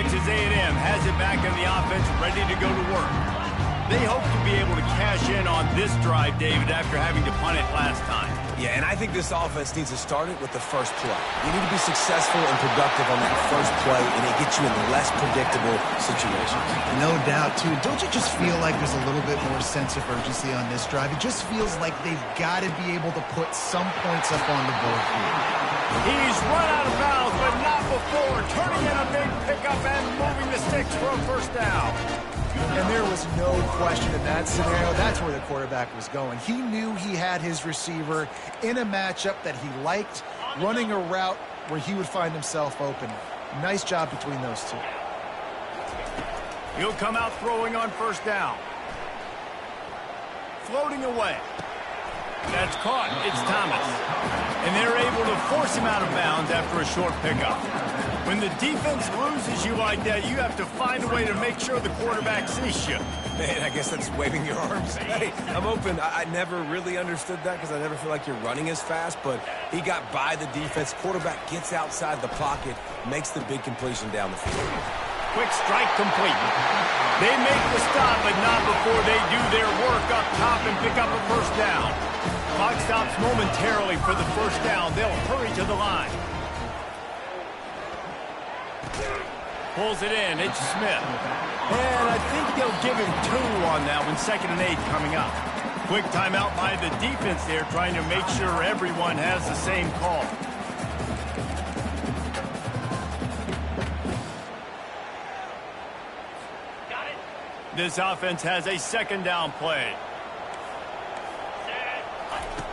Texas A&M has it back in the offense, ready to go to work. They hope to be able to cash in on this drive, David, after having to punt it last time. Yeah, and I think this offense needs to start it with the first play. You need to be successful and productive on that first play, and it gets you in less predictable situations. No doubt, too. Don't you just feel like there's a little bit more sense of urgency on this drive? It just feels like they've got to be able to put some points up on the board here. He's run out of bounds, but not before. Turning in a big pickup and moving the sticks for a first down. And there was no question in that scenario. That's where the quarterback was going. He knew he had his receiver in a matchup that he liked, running a route where he would find himself open. Nice job between those two. He'll come out throwing on first down. Floating away. That's caught. It's Thomas. And they're able to force him out of bounds after a short pickup. When the defense loses you like that, you have to find a way to make sure the quarterback sees you. Man, I guess that's waving your arms. Hey, I'm open. I never really understood that because I never feel like you're running as fast, but he got by the defense. Quarterback gets outside the pocket, makes the big completion down the field. Quick strike complete. They make the stop, but not before they do their work up top and pick up a first down. Clock stops momentarily for the first down. They'll hurry to the line. Pulls it in. It's Smith. And I think they'll give him 2 on that one. 2nd and 8 coming up. Quick timeout by the defense there, trying to make sure everyone has the same call. This offense has a 2nd down play.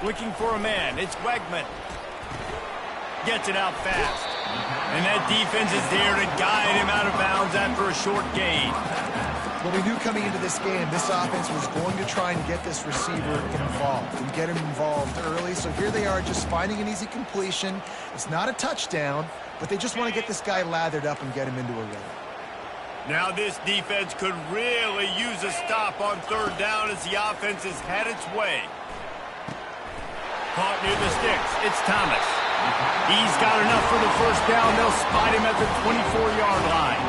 Looking for a man. It's Wegman. Gets it out fast. And that defense is there to guide him out of bounds after a short gain. Well, we knew coming into this game, this offense was going to try and get this receiver involved and get him involved early. So here they are just finding an easy completion. It's not a touchdown, but they just want to get this guy lathered up and get him into a rhythm. Now this defense could really use a stop on 3rd down as the offense has had its way. Caught near the sticks. It's Thomas. He's got enough for the first down. They'll spot him at the 24-yard line.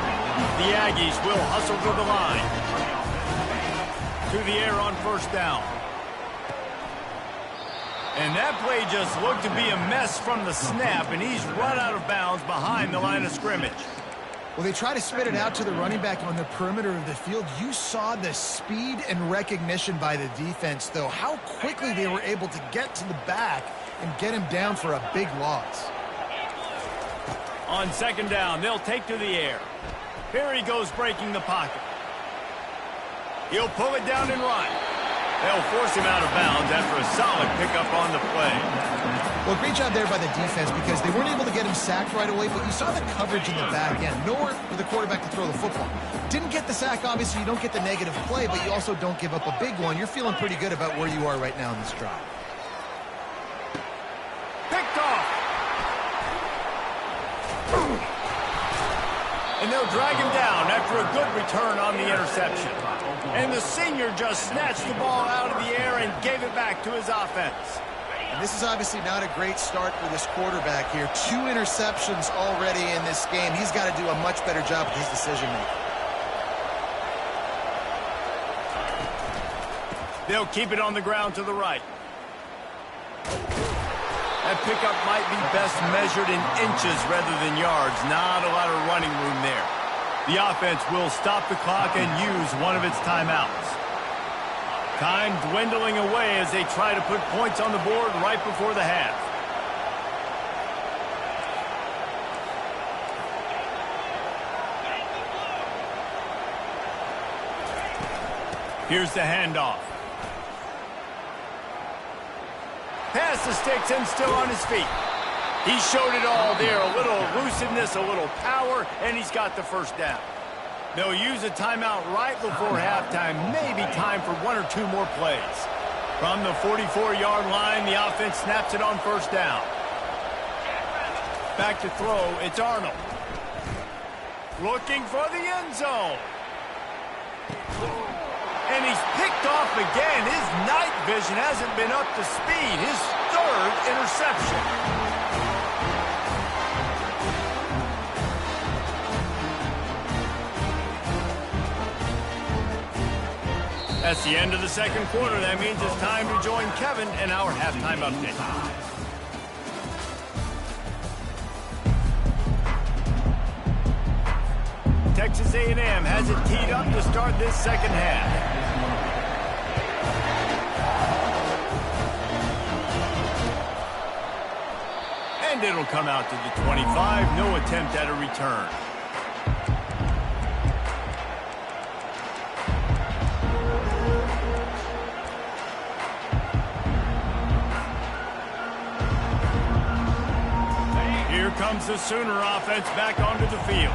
The Aggies will hustle to the line. To the air on first down. And that play just looked to be a mess from the snap, and he's run out of bounds behind the line of scrimmage. Well, they try to spit it out to the running back on the perimeter of the field. You saw the speed and recognition by the defense, though, how quickly they were able to get to the back and get him down for a big loss. On 2nd down, they'll take to the air. Here he goes breaking the pocket. He'll pull it down and run. They'll force him out of bounds after a solid pickup on the play. Well, great job there by the defense because they weren't able to get him sacked right away, but you saw the coverage in the back end. Nowhere for the quarterback to throw the football. Didn't get the sack, obviously. You don't get the negative play, but you also don't give up a big one. You're feeling pretty good about where you are right now in this drive. Picked off. And they'll drag him down after a good return on the interception. And the senior just snatched the ball out of the air and gave it back to his offense. And this is obviously not a great start for this quarterback here. 2 interceptions already in this game. He's got to do a much better job with his decision-making. They'll keep it on the ground to the right. That pickup might be best measured in inches rather than yards. Not a lot of running room there. The offense will stop the clock and use one of its timeouts. Time dwindling away as they try to put points on the board right before the half. Here's the handoff. Past the sticks and still on his feet. He showed it all there. A little elusiveness, a little power, and he's got the first down. They'll use a timeout right before halftime. Maybe time for 1 or 2 more plays. From the 44-yard line, the offense snaps it on first down. Back to throw, it's Arnold. Looking for the end zone. And he's picked off again. His night vision hasn't been up to speed. His 3rd interception. That's the end of the second quarter. That means it's time to join Kevin in our halftime update. Texas A&M has it teed up to start this second half. And it'll come out to the 25. No attempt at a return. Here comes the Sooner offense back onto the field.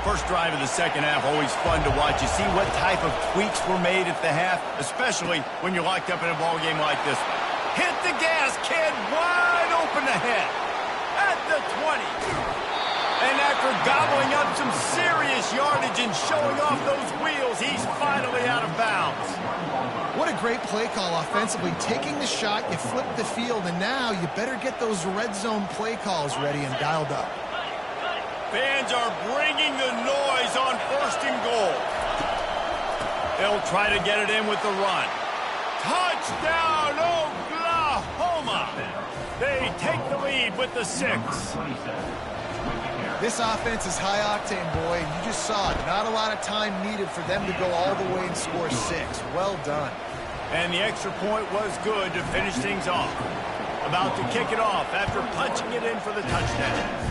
First drive of the second half, always fun to watch. You see what type of tweaks were made at the half, especially when you're locked up in a ball game like this one. Hit the gas, kid, wide open ahead. At the 20. And after gobbling up some serious yardage and showing off those wheels, he's finally out of bounds. What a great play call offensively. Taking the shot, you flip the field, and now you better get those red zone play calls ready and dialed up. Fans are bringing the noise on first and goal. They'll try to get it in with the run. Touchdown, Oklahoma! They take the lead with the 6. This offense is high octane, boy, and you just saw it. Not a lot of time needed for them to go all the way and score 6. Well done. And the extra point was good to finish things off. About to kick it off after punching it in for the touchdown.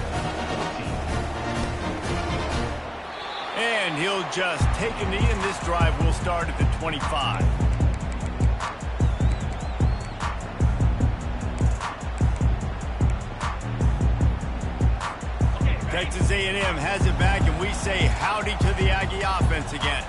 And he'll just take a knee, and this drive will start at the 25. Texas A&M has it back, and we say howdy to the Aggie offense again.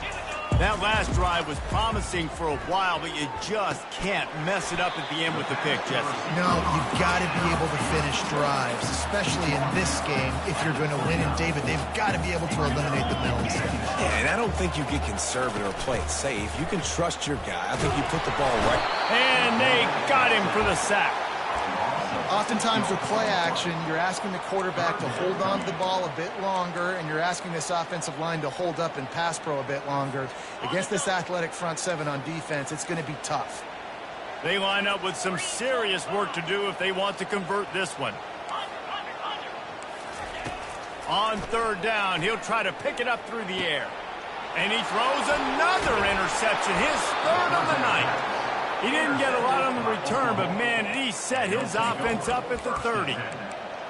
That last drive was promising for a while, but you just can't mess it up at the end with the pick, Jesse. No, you've got to be able to finish drives, especially in this game. If you're going to win, and David, they've got to be able to eliminate the penalties. Yeah, and I don't think you get conservative or play it safe. You can trust your guy. I think you put the ball right. And they got him for the sack. Oftentimes with play action, you're asking the quarterback to hold on to the ball a bit longer, and you're asking this offensive line to hold up and pass pro a bit longer. Against this athletic front 7 on defense, it's going to be tough. They line up with some serious work to do if they want to convert this one. On third down, he'll try to pick it up through the air. And he throws another interception, his 3rd of the night. He didn't get a lot on the return, but, man, he set his offense up at the 30.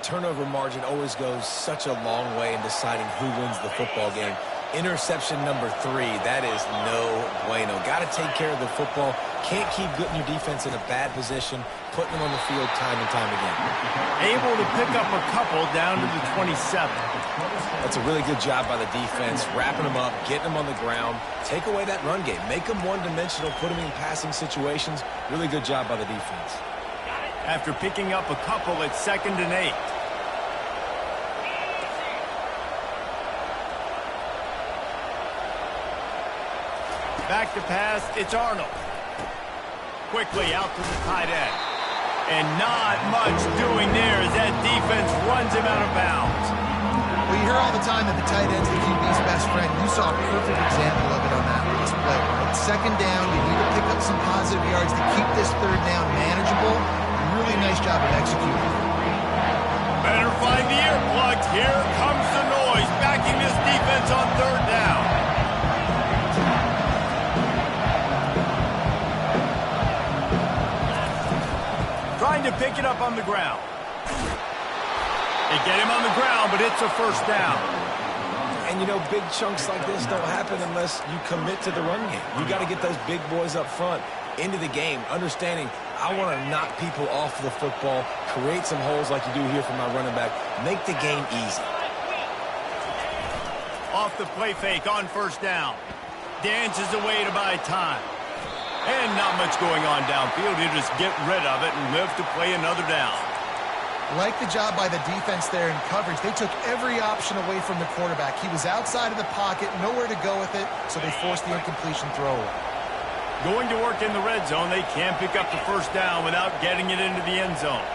Turnover margin always goes such a long way in deciding who wins the football game. Interception number 3, that is no bueno. Got to take care of the football. Can't keep putting your defense in a bad position, putting them on the field time and time again. Able to pick up a couple down to the 27. That's a really good job by the defense, wrapping them up, getting them on the ground. Take away that run game. Make them one-dimensional, put them in passing situations. Really good job by the defense. After picking up a couple, it's 2nd and 8. Back to pass, it's Arnold. Quickly out to the tight end. And not much doing there as that defense runs him out of bounds. Well, you hear all the time that the tight end's the QB's best friend. You saw a perfect example of it on that display. Right? 2nd down, you need to pick up some positive yards to keep this 3rd down manageable. Really nice job of executing. Better find the earplugs. Here comes the noise, backing this defense on 3rd down. Trying to pick it up on the ground. They get him on the ground, but it's a 1st down. And, you know, big chunks like this don't happen unless you commit to the run game. You got to get those big boys up front into the game, understanding I want to knock people off the football, create some holes like you do here for my running back, make the game easy. Off the play fake on 1st down. Dances away to buy time. And not much going on downfield. He'll just get rid of it and live to play another down. Like the job by the defense there in coverage. They took every option away from the quarterback. He was outside of the pocket, nowhere to go with it, so they forced the incompletion throw. Going to work in the red zone, they can't pick up the 1st down without getting it into the end zone.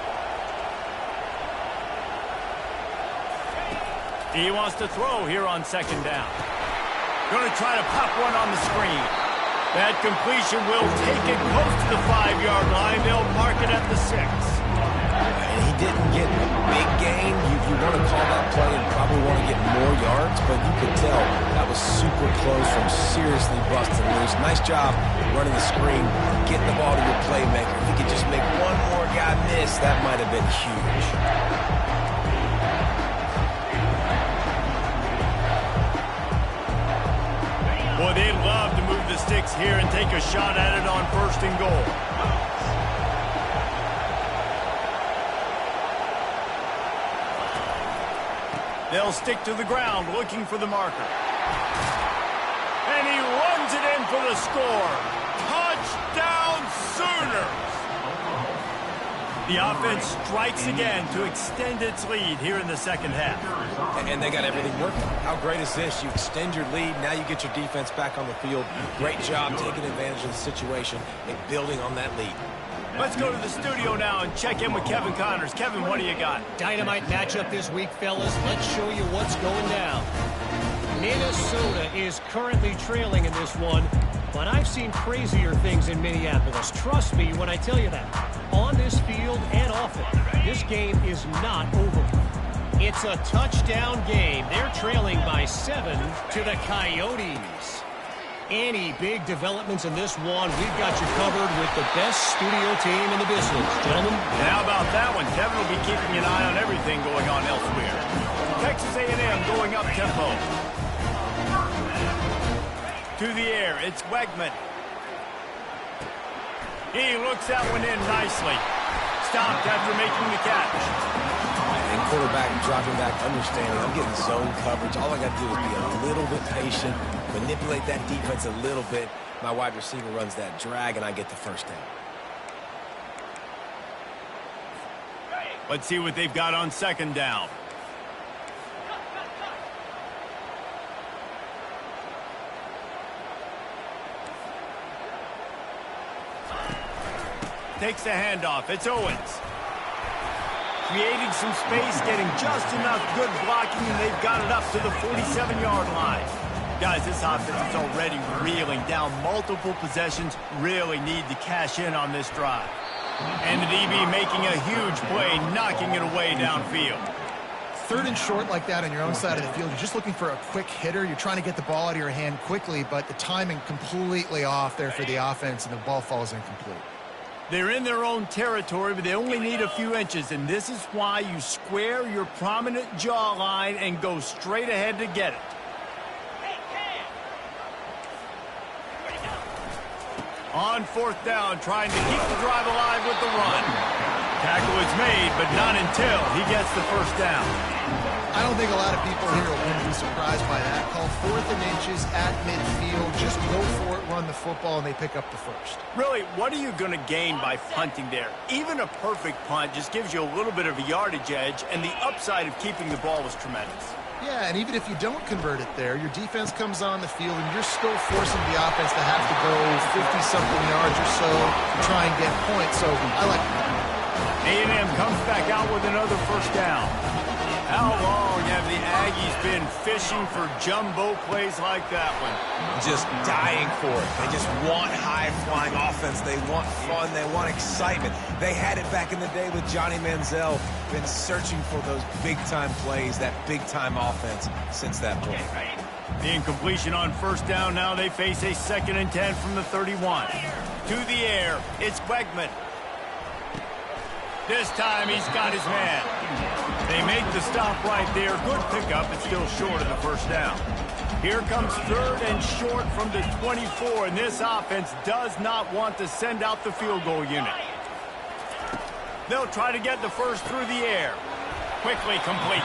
He wants to throw here on 2nd down. Going to try to pop one on the screen. That completion will take it close to the 5-yard line. They'll mark it at the 6. And he didn't get a big gain. You want to call that play and probably want to get more yards, but you could tell that was super close from seriously busting loose. Nice job running the screen, getting the ball to your playmaker. If he could just make one more guy miss, that might have been huge. Boy, they'd love to move the sticks here and take a shot at it on 1st and goal. They'll stick to the ground looking for the marker. And he runs it in for the score. Touchdown Sooners! The offense strikes again to extend its lead here in the 2nd half. And they got everything working. How great is this? You extend your lead, now you get your defense back on the field. Great job taking advantage of the situation and building on that lead. Let's go to the studio now and check in with Kevin Connors. Kevin, what do you got? Dynamite matchup this week, fellas. Let's show you what's going down. Minnesota is currently trailing in this one, but I've seen crazier things in Minneapolis. Trust me when I tell you that. On this field and off it, this game is not over. It's a touchdown game. They're trailing by 7 to the Coyotes. Any big developments in this one, we've got you covered with the best studio team in the business. Gentlemen? And how about that one? Kevin will be keeping an eye on everything going on elsewhere. Texas A&M going up tempo. To the air, it's Wegman. He looks that one in nicely. Stopped after making the catch. And quarterback dropping back, understanding I'm getting zone coverage. All I got to do is be a little bit patient, manipulate that defense a little bit. My wide receiver runs that drag, and I get the 1st down. Let's see what they've got on 2nd down. Takes the handoff. It's Owens. Creating some space, getting just enough good blocking, and they've got it up to the 47-yard line. Guys, this offense is already reeling down multiple possessions. Really need to cash in on this drive. And the DB making a huge play, knocking it away downfield. 3rd and short like that on your own side of the field. You're just looking for a quick hitter. You're trying to get the ball out of your hand quickly, but the timing completely off there for the offense, and the ball falls incomplete. They're in their own territory, but they only need a few inches, and this is why you square your prominent jawline and go straight ahead to get it. On 4th down, trying to keep the drive alive with the run. Tackle is made, but not until he gets the 1st down. I don't think a lot of people here are going to be surprised by that call. 4th and inches at midfield. Just go for it, run the football, and they pick up the 1st. Really, what are you going to gain by punting there? Even a perfect punt just gives you a little bit of a yardage edge, and the upside of keeping the ball was tremendous. Yeah, and even if you don't convert it there, your defense comes on the field, and you're still forcing the offense to have to go 50-something yards or so to try and get points. So I like it. A&M comes back out with another 1st down. How long have the Aggies been fishing for jumbo plays like that one? Just dying for it. They just want high-flying offense. They want fun. They want excitement. They had it back in the day with Johnny Manziel. Been searching for those big-time plays, that big-time offense since that point. The incompletion on 1st down. Now they face a 2nd and 10 from the 31. To the air, it's Wegman. This time he's got his man. They make the stop right there. Good pickup, but still short of the 1st down. Here comes 3rd and short from the 24, and this offense does not want to send out the field goal unit. They'll try to get the 1st through the air. Quickly complete.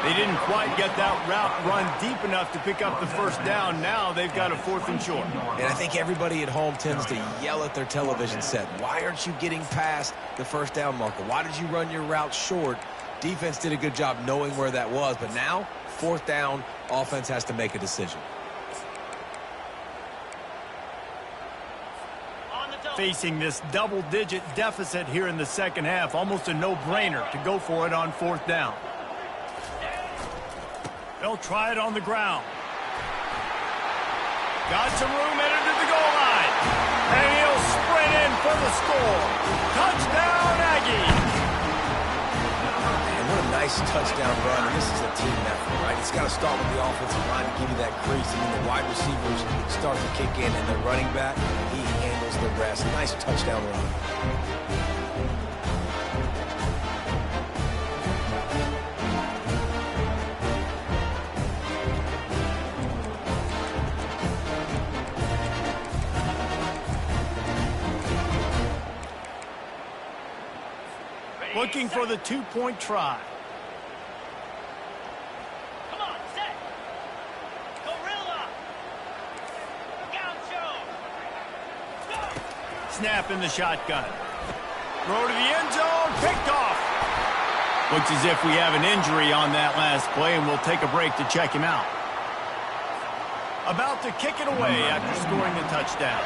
They didn't quite get that route run deep enough to pick up the 1st down. Now they've got a 4th and short. And I think everybody at home tends to yell at their television set. Why aren't you getting past the 1st down marker? Why did you run your route short? Defense did a good job knowing where that was, but now 4th down, offense has to make a decision. Facing this double-digit deficit here in the 2nd half, almost a no-brainer to go for it on 4th down. They'll try it on the ground. Got some room, headed to the goal line. score. Touchdown, Aggies. And what a nice touchdown run. And this is a team effort, right? It's got to start with the offensive line to give you that crease. And then the wide receivers start to kick in. And the running back, he handles the rest. Nice touchdown run. Looking for the two-point try. Come on, set. Gorilla. Gaucho. Go. Snap in the shotgun. Throw to the end zone. Picked off. Looks as if we have an injury on that last play, and we'll take a break to check him out. About to kick it away after scoring the touchdown.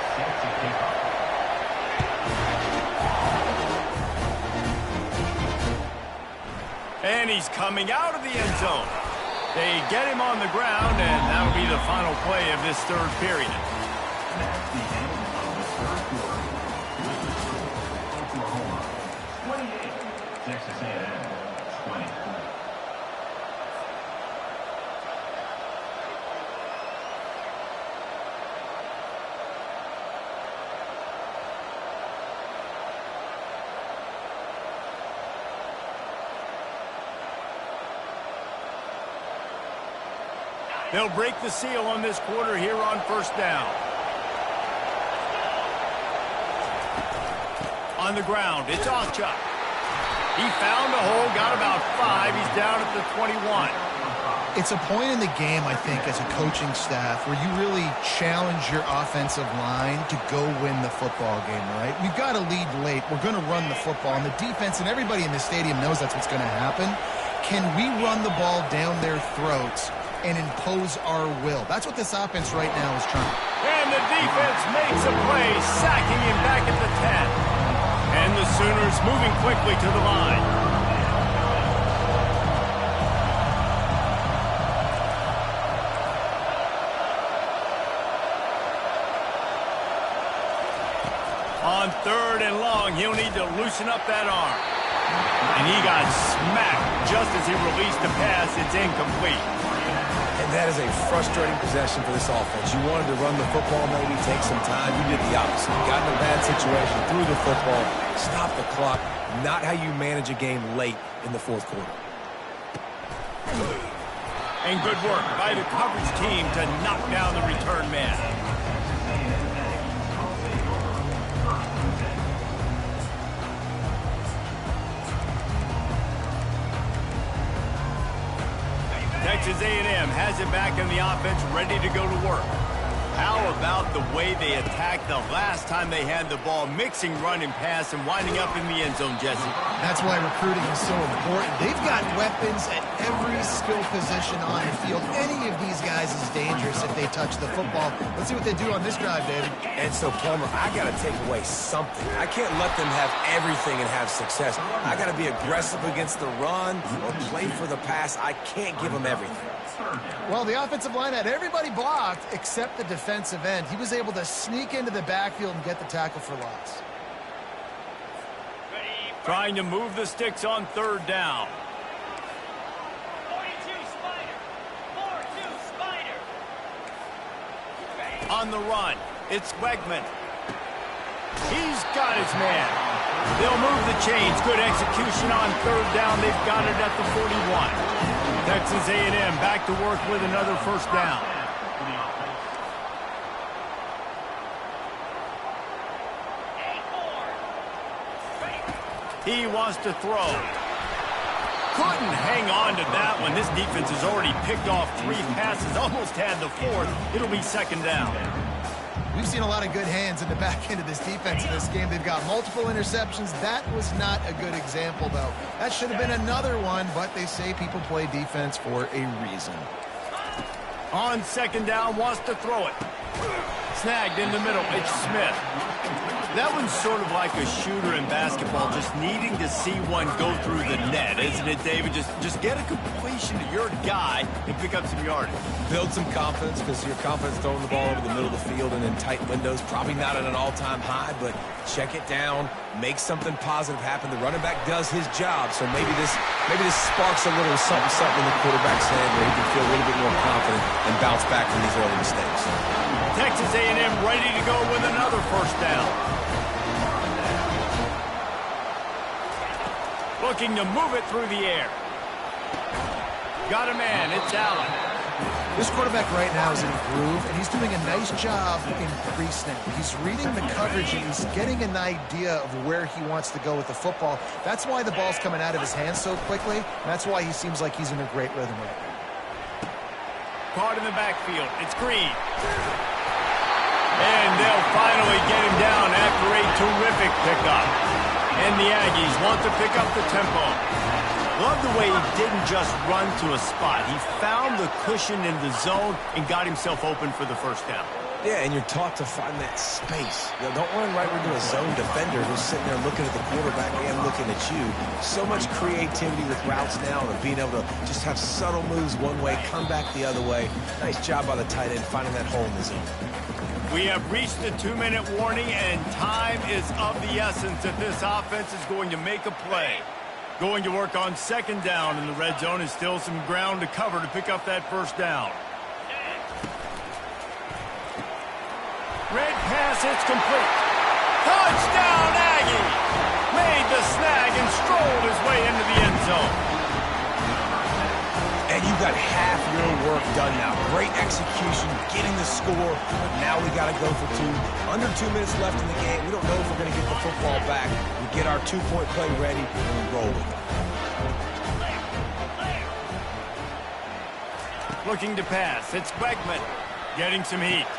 And he's coming out of the end zone. They get him on the ground, and that'll be the final play of this third period. That's the end of the third quarter. Oklahoma, 28. Texas A&M, 20. They'll break the seal on this quarter here on first down. On the ground, it's Ncaa. He found a hole, got about 5. He's down at the 21. It's a point in the game, I think, as a coaching staff where you really challenge your offensive line to go win the football game, right? We've got to lead late. We're going to run the football. And the defense and everybody in the stadium knows that's what's going to happen. Can we run the ball down their throats and impose our will? That's what this offense right now is trying. And the defense makes a play, sacking him back at the 10. And the Sooners moving quickly to the line. On third and long, he'll need to loosen up that arm. And he got smacked just as he released the pass. It's incomplete. And that is a frustrating possession for this offense. You wanted to run the football, maybe take some time. You did the opposite. You got in a bad situation, threw the football, stopped the clock. Not how you manage a game late in the fourth quarter. And good work by the coverage team to knock down the return man. Texas A&M has it back in the offense, ready to go to work. How about the way they attacked the last time they had the ball, mixing run and pass and winding up in the end zone, Jesse? That's why recruiting is so important. They've got weapons at every skill position on the field. Any of these guys is dangerous if they touch the football. Let's see what they do on this drive, David. And so, Plummer, I got to take away something. I can't let them have everything and have success. I got to be aggressive against the run or play for the pass. I can't give them everything. Well, the offensive line had everybody blocked except the defensive end. He was able to sneak into the backfield and get the tackle for loss. Trying to move the sticks on third down. 42 Spider. 4-2 Spider. On the run, it's Wegman. He's got his man. They'll move the chains. Good execution on third down. They've got it at the 41. Texas A&M back to work with another first down. He wants to throw. Couldn't hang on to that one. This defense has already picked off 3 passes, almost had the 4th. It'll be second down. We've seen a lot of good hands in the back end of this defense in this game. They've got multiple interceptions. That was not a good example, though. That should have been another one, but they say people play defense for a reason. On second down, wants to throw it. Snagged in the middle. It's Smith. That one's sort of like a shooter in basketball, just needing to see one go through the net, isn't it, David? Just get a completion to your guy and pick up some yardage. Build some confidence, because your confidence throwing the ball over the middle of the field and in tight windows, probably not at an all-time high, but check it down, make something positive happen. The running back does his job, so maybe this sparks a little something in the quarterback's head where he can feel a little bit more confident and bounce back from these early mistakes. Texas A&M ready to go with another first down. Looking to move it through the air. Got a man, it's Allen. This quarterback right now is in a groove, and he's doing a nice job in pre-snap. He's reading the coverage, and he's getting an idea of where he wants to go with the football. That's why the ball's coming out of his hands so quickly, and that's why he seems like he's in a great rhythm right now. Caught in the backfield, it's Green. And they'll finally get him down after a terrific pickup. And the Aggies want to pick up the tempo. Love the way he didn't just run to a spot. He found the cushion in the zone and got himself open for the first down. Yeah, and you're taught to find that space. You know, don't run right into a zone defender who's sitting there looking at the quarterback and looking at you. So much creativity with routes now and being able to just have subtle moves one way, come back the other way. Nice job by the tight end finding that hole in the zone. We have reached the 2-minute warning, and time is of the essence if this offense is going to make a play. Going to work on second down, and the red zone is still some ground to cover to pick up that first down. Red pass, it's complete. Touchdown, Aggie! Made the snag and strolled his way into the end zone. And you got half your work done now. Great execution, getting the score, but now we got to go for two. Under 2 minutes left in the game. We don't know if we're going to get the football back. We get our two-point play ready, and we roll with it. Looking to pass, it's Beckman getting some heat.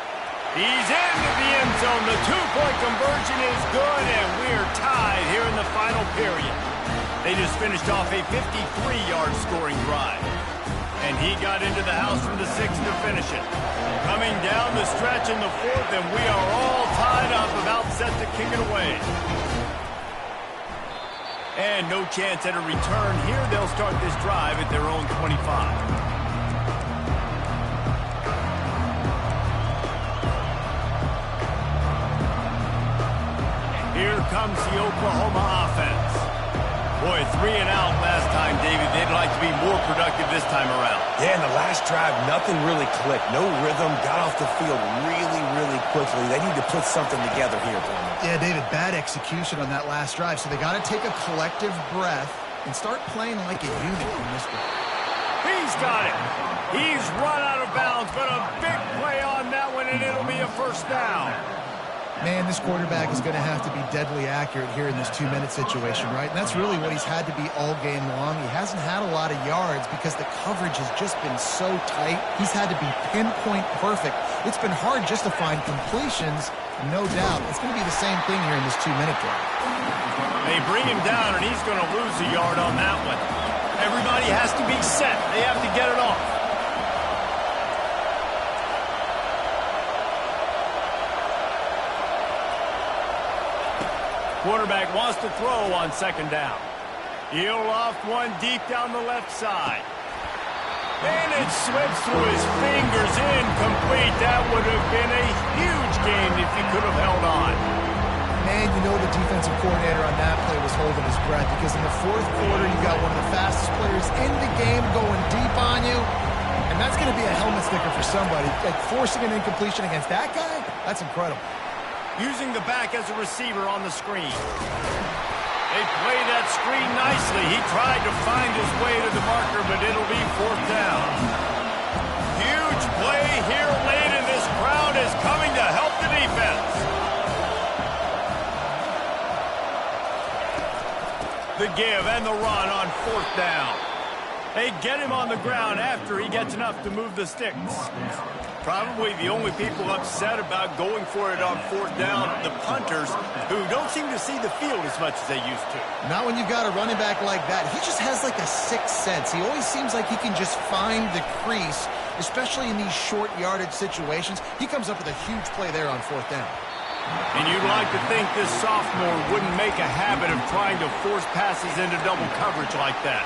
He's into the end zone. The two-point conversion is good, and we're tied here in the final period. They just finished off a 53-yard scoring drive. And he got into the house from the 6 to finish it. Coming down the stretch in the 4th, and we are all tied up, about set to kick it away. And no chance at a return here. They'll start this drive at their own 25. Here comes the Oklahoma offense. Boy, 3 and out last time, David. They'd like to be more productive this time around. Yeah, in the last drive, nothing really clicked. No rhythm, got off the field really quickly. They need to put something together here for them. Yeah, David, bad execution on that last drive, so they got to take a collective breath and start playing like a unit in this one. He's got it. He's run out of bounds, but a big play on that one, and it'll be a first down. Man, this quarterback is going to have to be deadly accurate here in this 2-minute situation, right? And that's really what he's had to be all game long. He hasn't had a lot of yards because the coverage has just been so tight. He's had to be pinpoint perfect. It's been hard just to find completions, no doubt. It's going to be the same thing here in this 2-minute drive. They bring him down, and he's going to lose a yard on that one. Everybody has to be set. They have to get it off. Quarterback wants to throw on second down. He'll loft one deep down the left side. And it slips through his fingers, incomplete. That would have been a huge game if he could have held on. Man, you know the defensive coordinator on that play was holding his breath because in the 4th quarter, you got one of the fastest players in the game going deep on you. And that's going to be a helmet sticker for somebody. Like forcing an incompletion against that guy, that's incredible. Using the back as a receiver on the screen. They play that screen nicely. He tried to find his way to the marker, but it'll be 4th down. Huge play here late, and this crowd is coming to help the defense. The give and the run on 4th down. They get him on the ground after he gets enough to move the sticks. Probably the only people upset about going for it on 4th down, the punters, who don't seem to see the field as much as they used to. Not when you've got a running back like that. He just has like a sixth sense. He always seems like he can just find the crease, especially in these short yardage situations. He comes up with a huge play there on 4th down. And you'd like to think this sophomore wouldn't make a habit of trying to force passes into double coverage like that.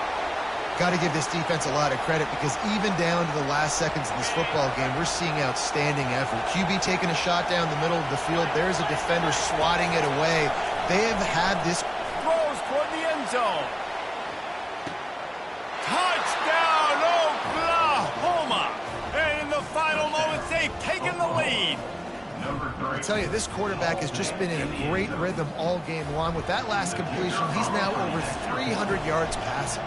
Got to give this defense a lot of credit because even down to the last seconds in this football game, we're seeing outstanding effort. QB taking a shot down the middle of the field. There's a defender swatting it away. They have had this. Throws toward the end zone. Touchdown, Oklahoma! And in the final moments, they've taken the lead. I tell you, this quarterback has just been in a great rhythm all game long. With that last completion, he's now over 300 yards passing.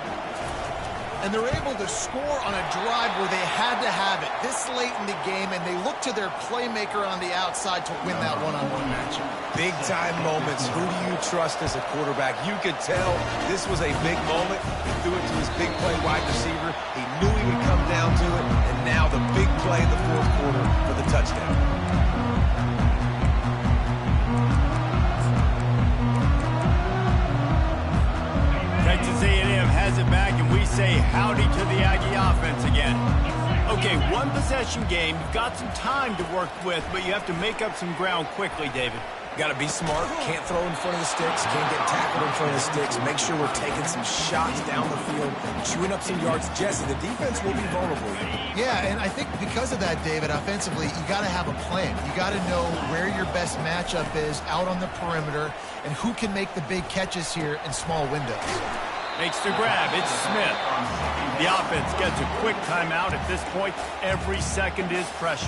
And they're able to score on a drive where they had to have it this late in the game, and they look to their playmaker on the outside to win that one-on-one matchup. Big-time moments. Who do you trust as a quarterback? You could tell this was a big moment. He threw it to his big play wide receiver. He knew he would come down to it, and now the big play in the fourth quarter for the touchdown. Texas A&M has it back, and we say howdy to the Aggie offense again. Okay, one possession game. You've got some time to work with, but you have to make up some ground quickly, David. Got to be smart. Can't throw in front of the sticks. Can't get tackled in front of the sticks. Make sure we're taking some shots down the field, chewing up some yards. Jesse, the defense will be vulnerable here. Yeah, and I think because of that, David, offensively, you got to have a plan. You got to know where your best matchup is out on the perimeter and who can make the big catches here in small windows. Makes the grab. It's Smith. The offense gets a quick timeout. At this point, every second is precious.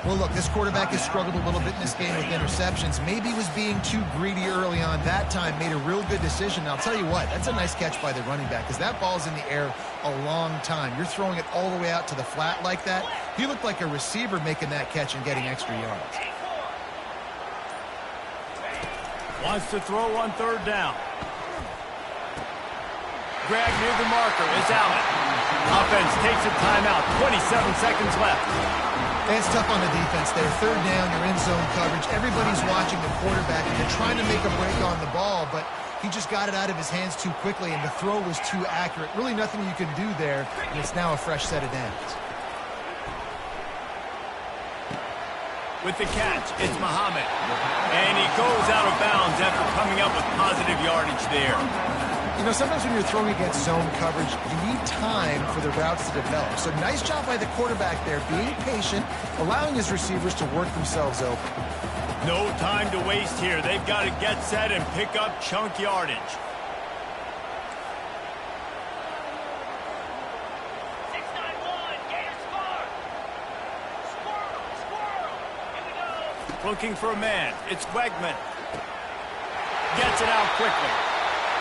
Well, look, this quarterback has struggled a little bit in this game with interceptions. Maybe was being too greedy early on. That time made a real good decision. Now, I'll tell you what, that's a nice catch by the running back because that ball's in the air a long time. You're throwing it all the way out to the flat like that. He looked like a receiver making that catch and getting extra yards. Wants to throw on third down. Grab near the marker is Allen. Offense takes a timeout. 27 seconds left. It's tough on the defense there. Third down, you're in zone coverage. Everybody's watching the quarterback, and they're trying to make a break on the ball, but he just got it out of his hands too quickly, and the throw was too accurate. Really nothing you can do there, and it's now a fresh set of downs. With the catch, it's Muhammad. And he goes out of bounds after coming up with positive yardage there. You know, sometimes when you're throwing against zone coverage, you need time for the routes to develop. So nice job by the quarterback there, being patient, allowing his receivers to work themselves open. No time to waste here. They've got to get set and pick up chunk yardage. 6-9-1, Gators score! Squirrel! Here we go! Looking for a man. It's Wegman. Gets it out quickly.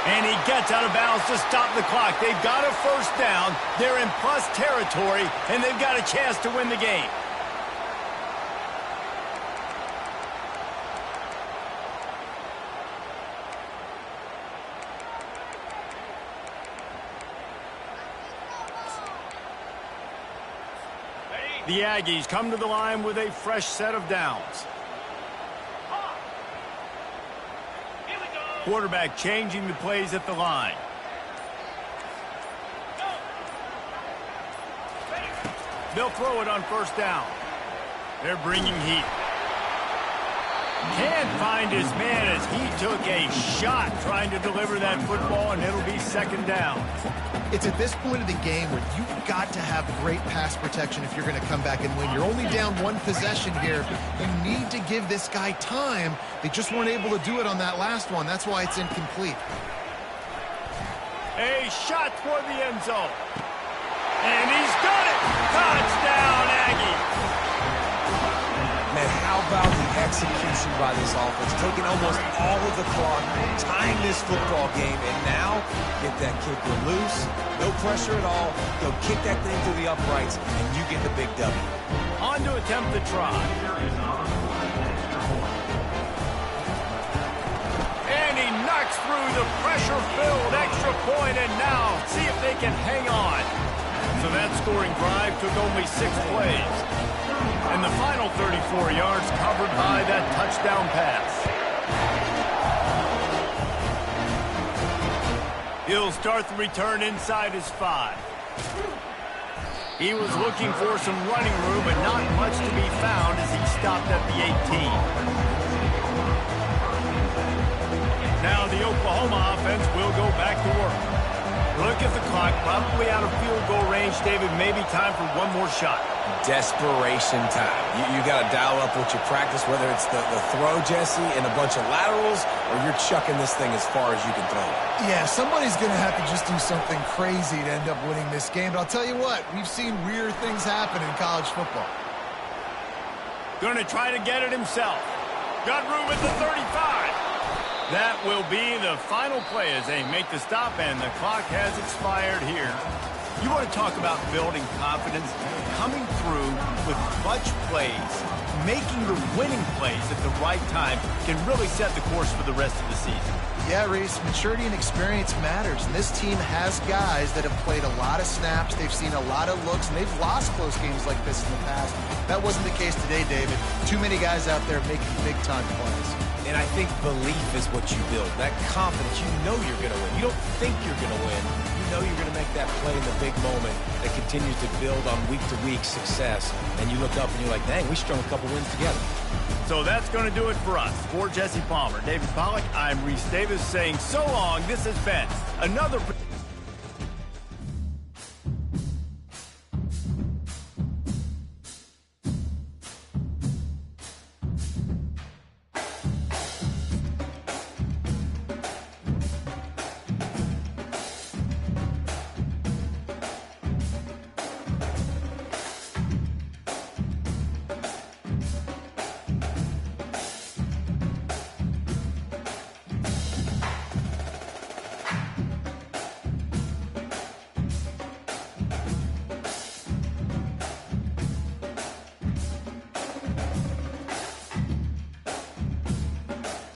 And he gets out of bounds to stop the clock. They've got a first down. They're in plus territory, and they've got a chance to win the game. The Aggies come to the line with a fresh set of downs. Quarterback changing the plays at the line. They'll throw it on first down. They're bringing heat. Can't find his man as he took a shot trying to deliver that football, and it'll be second down. It's at this point of the game where you've got to have great pass protection if you're going to come back and win. You're only down one possession here. You need to give this guy time. They just weren't able to do it on that last one. That's why it's incomplete. A shot toward the end zone. And he's got it! Touchdown, Aggie! Man, how about the execution by this offense? Taking almost all of the clock, tying this football game, and now get that kicker loose. No pressure at all. Go kick that thing through the uprights, and you get the big W. On to attempt the try. And he knocks through the pressure-filled extra point, and now see if they can hang on. So that scoring drive took only 6 plays. And the final 34 yards covered by that touchdown pass. He'll start the return inside his 5. He was looking for some running room, but not much to be found as he stopped at the 18. home offense will go back to work. Look at the clock, probably out of field goal range, David. Maybe time for one more shot. Desperation time. You got to dial up what you practice, whether it's the throw, Jesse, and a bunch of laterals, or you're chucking this thing as far as you can throw it. Yeah, somebody's going to have to just do something crazy to end up winning this game. But I'll tell you what, we've seen weird things happen in college football. Going to try to get it himself. Got room at the 35. That will be the final play as they make the stop, and the clock has expired here. You want to talk about building confidence, coming through with clutch plays, making the winning plays at the right time can really set the course for the rest of the season. Yeah, Reese, maturity and experience matters, and this team has guys that have played a lot of snaps. They've seen a lot of looks, and they've lost close games like this in the past. That wasn't the case today, David. Too many guys out there making big-time plays. And I think belief is what you build. That confidence, you know you're going to win. You don't think you're going to win. You know you're going to make that play in the big moment that continues to build on week-to-week success. And you look up and you're like, dang, we strung a couple wins together. So that's going to do it for us. For Jesse Palmer, David Pollack, I'm Reese Davis saying so long. This has been another...